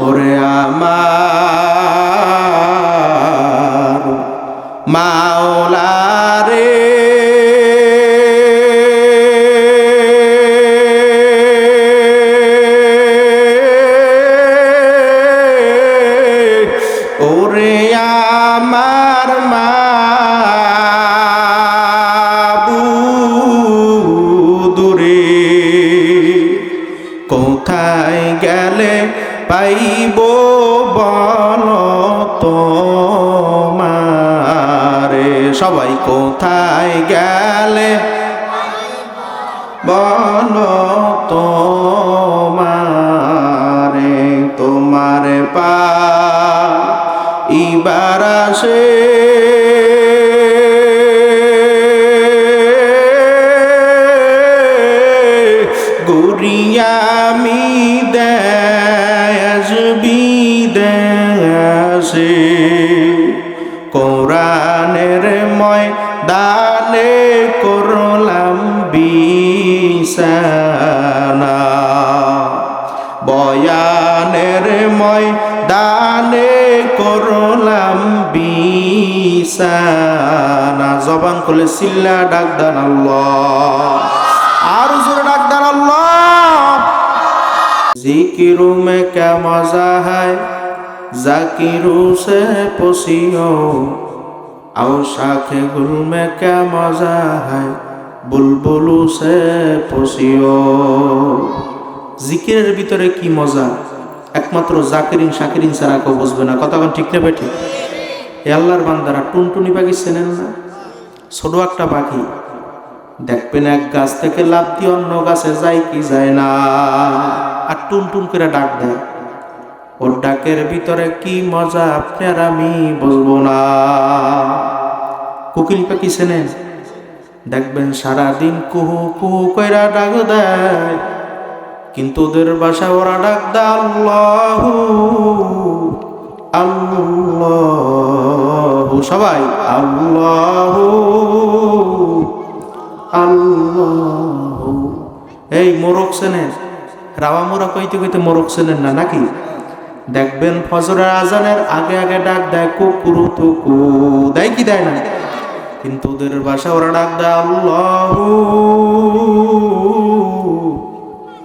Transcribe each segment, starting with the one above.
ওরে আমার মাওলা রে ওরে আমার মাবুদ রে কোথায় গেলে পাইব বল তোমারে সবাই কোথায় গেলে বল তোমারে তোমার পা ইবার আসে গুরিয়ামি দেশ বিদেশে কোরআনের ময়দানে করলাম বিছানা বয়ানের ময়দানে করলাম বিছানা জবান খুলে চিল্লা ডাক দেন আল্লাহ আর জোরে ডাক দেন আল্লাহ जिक्रू में क्या मजा है जाकिरू से पोसियो और शाखे गुल में क्या मजा है बुलबुलू से पोसियो জিকিরের ভিতরে কি মজা একমাত্র জাকিরিন শাকিরিন ছাড়া কেউ বুঝবে না কতক্ষণ ঠিক নেবে ঠিক এ আল্লাহর বান্দারা টুনটুনি পাখি চেনেন না ছোট একটা পাখি দেখবেন এক গাছ থেকে লাফ দিয়ে অন্য গাছে যায় কি যায় না আর টুনটুন করে ডাক দেয় ওর ডাকের ভিতরে কি মজা আপনি আর আমি বলবো না কোকিল পাখি চেনেন দেখবেন সারাদিন কুহু কুহু কইরা ডাক দেয় কিন্তু ওদের বাসা ওরা ডাক দেয় আল্লাহু আল্লাহু সবাই আল্লাহু আল্লাহু এই মোরগ চেনেন রাওয়া মোরা কইতে কইতে মোরগ চেনেন না নাকি দেখবেন ফজরের আজানের আগে আগে ডাক দেয় কুকুরু তুকু দেয় কি দেয় না কিন্তু ওদের বাসা ওরা ডাক দেয় আল্লাহু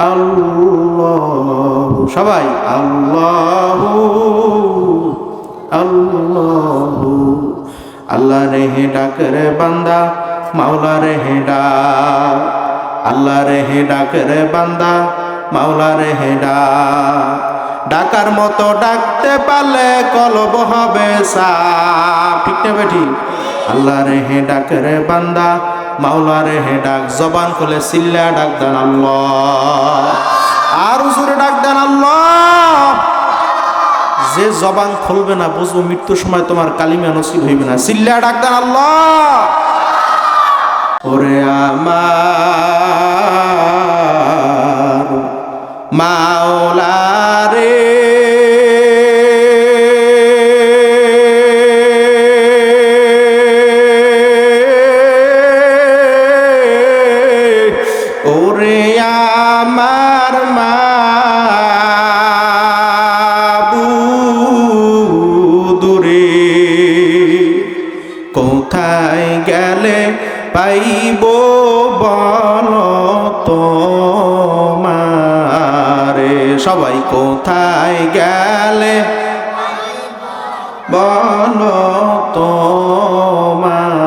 আল্লাহু সবাই আল্লাহু আল্লাহু আল্লাহ রে হে ডাক রে বান্দা মাওলা রে হে ডাক আল্লাহ রে হে ডাক রে বান্দা মাওলা রে হে ডাক ডাকার মতো ডাকতে পারলে কলব হবে সাফ ঠিক না বেঠি আল্লাহ রে হে ডাক রে বান্দা মাওলা রে হে ডাক জবান খুলে চিল্লা ডাক দেন আল্লাহ আর জোরে ডাক দেন আল্লাহ যে জবান খুলবে না বুঝবো মৃত্যুর সময় তোমার কালিমা নসিব হইবে না চিল্লা ডাক দেন আল্লাহ ওরে আমার মাওলা রে ওরে আমার মাবুদ রে কোথায় গেলে পাইব বল তোমারে সবাই কোথায় গেলে বল তোমারে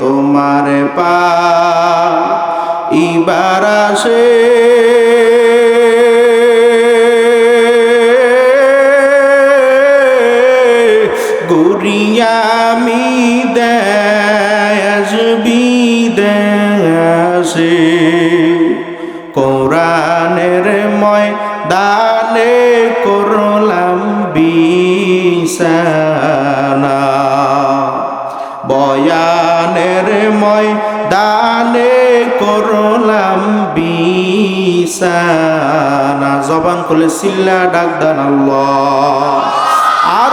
তোমার পা ইবার আসে গুরিয়ামি দেশ বিদেশে কোরআনের ময়দানে করলাম বিছানা বয়ানের ময়দানে করলাম বিছানা জবান খুলে চিল্লা ডাক দেন আল্লাহ আর